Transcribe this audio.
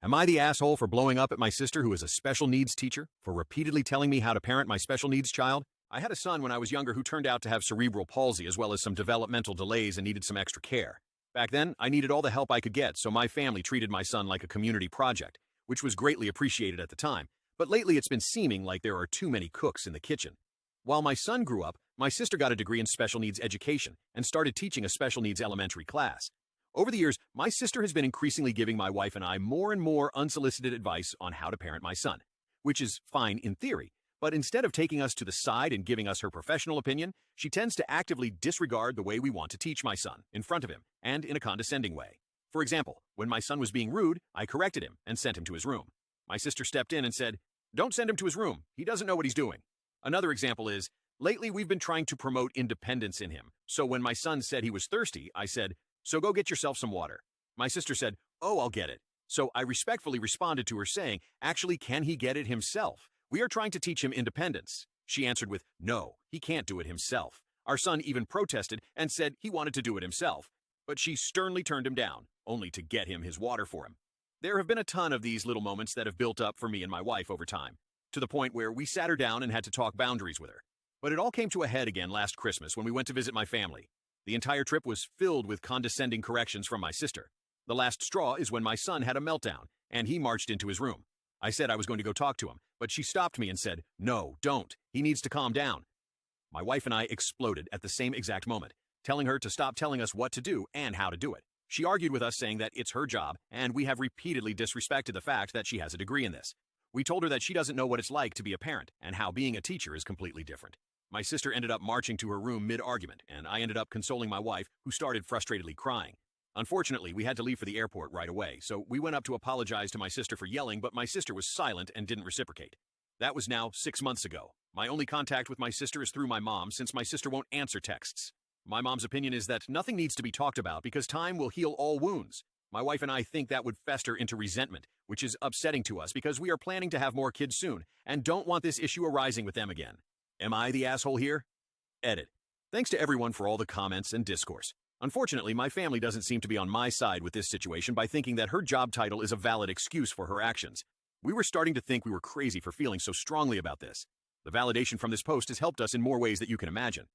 Am I the asshole for blowing up at my sister who is a special needs teacher, for repeatedly telling me how to parent my special needs child? I had a son when I was younger who turned out to have cerebral palsy as well as some developmental delays and needed some extra care. Back then, I needed all the help I could get, so my family treated my son like a community project, which was greatly appreciated at the time. But lately it's been seeming like there are too many cooks in the kitchen. While my son grew up, my sister got a degree in special needs education and started teaching a special needs elementary class. Over the years, my sister has been increasingly giving my wife and I more and more unsolicited advice on how to parent my son, which is fine in theory, but instead of taking us to the side and giving us her professional opinion, she tends to actively disregard the way we want to teach my son in front of him and in a condescending way. For example, when my son was being rude, I corrected him and sent him to his room. My sister stepped in and said, "Don't send him to his room. He doesn't know what he's doing." Another example is, lately we've been trying to promote independence in him, so when my son said he was thirsty, I said, "So go get yourself some water." My sister said, "Oh, I'll get it." So I respectfully responded to her saying, "Actually, can he get it himself? We are trying to teach him independence." She answered with, "No, he can't do it himself." Our son even protested and said he wanted to do it himself, but she sternly turned him down, only to get him his water for him. There have been a ton of these little moments that have built up for me and my wife over time, to the point where we sat her down and had to talk boundaries with her. But it all came to a head again last Christmas when we went to visit my family. The entire trip was filled with condescending corrections from my sister. The last straw is when my son had a meltdown, and he marched into his room. I said I was going to go talk to him, but she stopped me and said, "No, don't. He needs to calm down." My wife and I exploded at the same exact moment, telling her to stop telling us what to do and how to do it. She argued with us saying that it's her job, and we have repeatedly disrespected the fact that she has a degree in this. We told her that she doesn't know what it's like to be a parent, and how being a teacher is completely different. My sister ended up marching to her room mid-argument, and I ended up consoling my wife, who started frustratedly crying. Unfortunately, we had to leave for the airport right away, so we went up to apologize to my sister for yelling, but my sister was silent and didn't reciprocate. That was now 6 months ago. My only contact with my sister is through my mom, since my sister won't answer texts. My mom's opinion is that nothing needs to be talked about because time will heal all wounds. My wife and I think that would fester into resentment, which is upsetting to us because we are planning to have more kids soon and don't want this issue arising with them again. Am I the asshole here? Edit. Thanks to everyone for all the comments and discourse. Unfortunately, my family doesn't seem to be on my side with this situation by thinking that her job title is a valid excuse for her actions. We were starting to think we were crazy for feeling so strongly about this. The validation from this post has helped us in more ways that you can imagine.